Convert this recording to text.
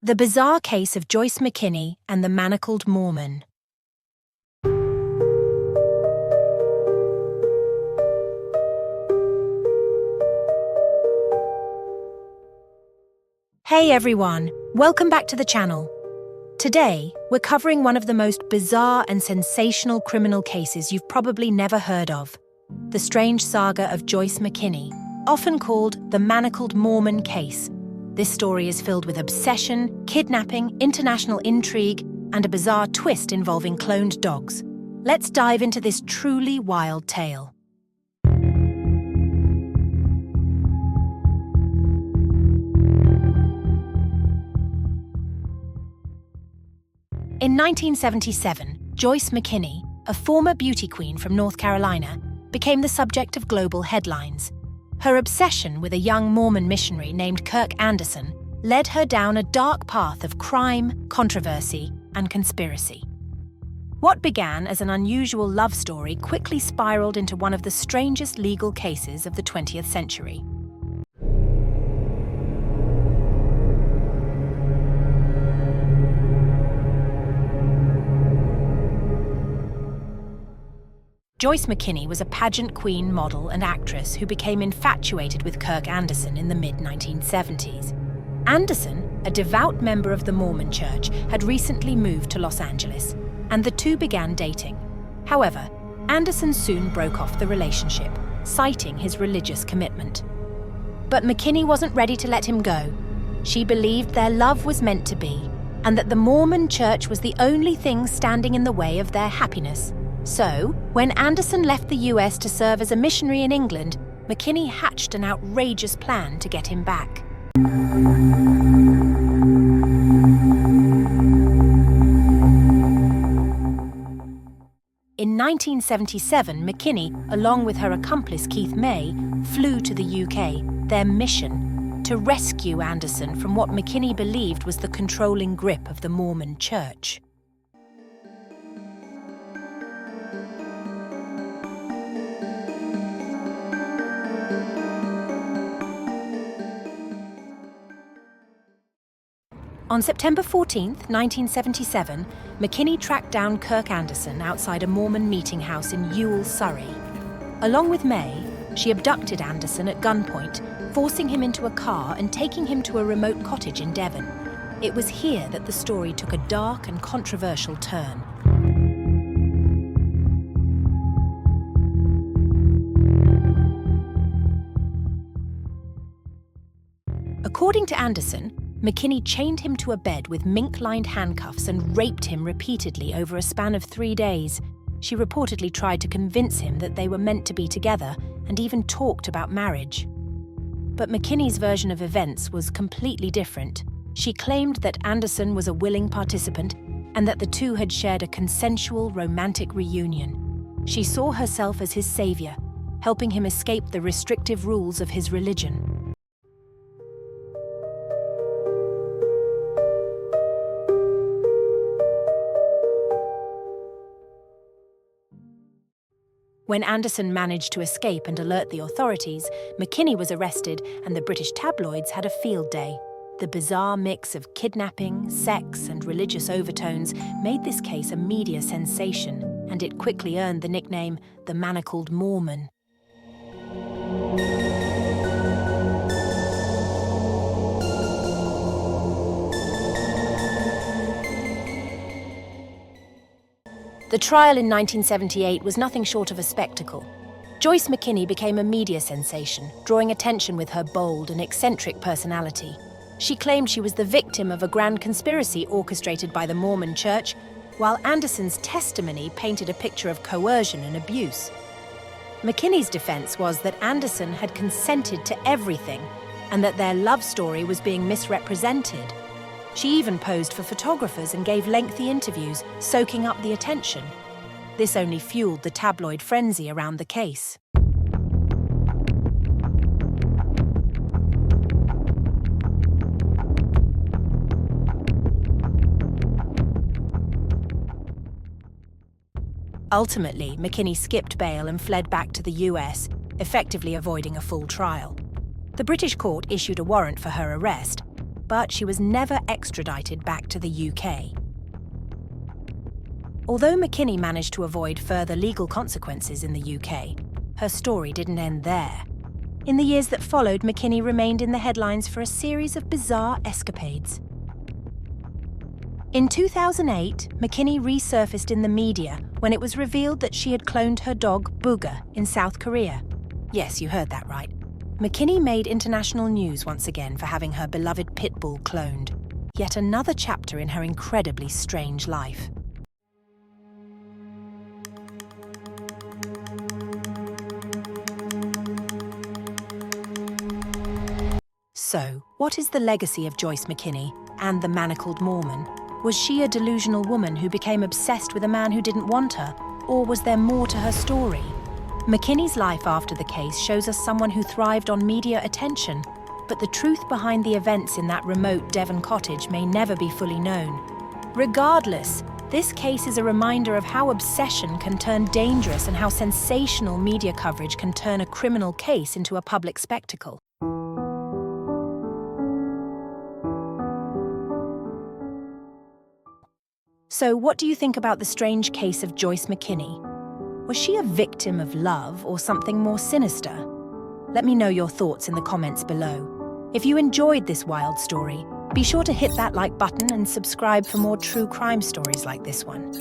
The bizarre case of Joyce McKinney and the Manacled Mormon. Hey everyone, welcome back to the channel. Today, we're covering one of the most bizarre and sensational criminal cases you've probably never heard of. The strange saga of Joyce McKinney, often called the Manacled Mormon case. This story is filled with obsession, kidnapping, international intrigue, and a bizarre twist involving cloned dogs. Let's dive into this truly wild tale. In 1977, Joyce McKinney, a former beauty queen from North Carolina, became the subject of global headlines. Her obsession with a young Mormon missionary named Kirk Anderson led her down a dark path of crime, controversy, and conspiracy. What began as an unusual love story quickly spiraled into one of the strangest legal cases of the 20th century. Joyce McKinney was a pageant queen, model, and actress who became infatuated with Kirk Anderson in the mid-1970s. Anderson, a devout member of the Mormon Church, had recently moved to Los Angeles, and the two began dating. However, Anderson soon broke off the relationship, citing his religious commitment. But McKinney wasn't ready to let him go. She believed their love was meant to be, and that the Mormon Church was the only thing standing in the way of their happiness. So, when Anderson left the US to serve as a missionary in England, McKinney hatched an outrageous plan to get him back. In 1977, McKinney, along with her accomplice Keith May, flew to the UK, their mission to rescue Anderson from what McKinney believed was the controlling grip of the Mormon Church. On September 14, 1977, McKinney tracked down Kirk Anderson outside a Mormon meeting house in Ewell, Surrey. Along with May, she abducted Anderson at gunpoint, forcing him into a car and taking him to a remote cottage in Devon. It was here that the story took a dark and controversial turn. According to Anderson, McKinney chained him to a bed with mink-lined handcuffs and raped him repeatedly over a span of 3 days. She reportedly tried to convince him that they were meant to be together and even talked about marriage. But McKinney's version of events was completely different. She claimed that Anderson was a willing participant and that the two had shared a consensual, romantic reunion. She saw herself as his savior, helping him escape the restrictive rules of his religion. When Anderson managed to escape and alert the authorities, McKinney was arrested and the British tabloids had a field day. The bizarre mix of kidnapping, sex, and religious overtones made this case a media sensation, and it quickly earned the nickname the Manacled Mormon. The trial in 1978 was nothing short of a spectacle. Joyce McKinney became a media sensation, drawing attention with her bold and eccentric personality. She claimed she was the victim of a grand conspiracy orchestrated by the Mormon Church, while Anderson's testimony painted a picture of coercion and abuse. McKinney's defense was that Anderson had consented to everything and that their love story was being misrepresented. She even posed for photographers and gave lengthy interviews, soaking up the attention. This only fueled the tabloid frenzy around the case. Ultimately, McKinney skipped bail and fled back to the US, effectively avoiding a full trial. The British court issued a warrant for her arrest, but she was never extradited back to the UK. Although McKinney managed to avoid further legal consequences in the UK, her story didn't end there. In the years that followed, McKinney remained in the headlines for a series of bizarre escapades. In 2008, McKinney resurfaced in the media when it was revealed that she had cloned her dog, Booger, in South Korea. Yes, you heard that right. McKinney made international news once again for having her beloved pit bull cloned. Yet another chapter in her incredibly strange life. So, what is the legacy of Joyce McKinney and the Manacled Mormon? Was she a delusional woman who became obsessed with a man who didn't want her, or was there more to her story? McKinney's life after the case shows us someone who thrived on media attention, but the truth behind the events in that remote Devon Cottage may never be fully known. Regardless, this case is a reminder of how obsession can turn dangerous and how sensational media coverage can turn a criminal case into a public spectacle. So, what do you think about the strange case of Joyce McKinney? Was she a victim of love or something more sinister? Let me know your thoughts in the comments below. If you enjoyed this wild story, be sure to hit that like button and subscribe for more true crime stories like this one.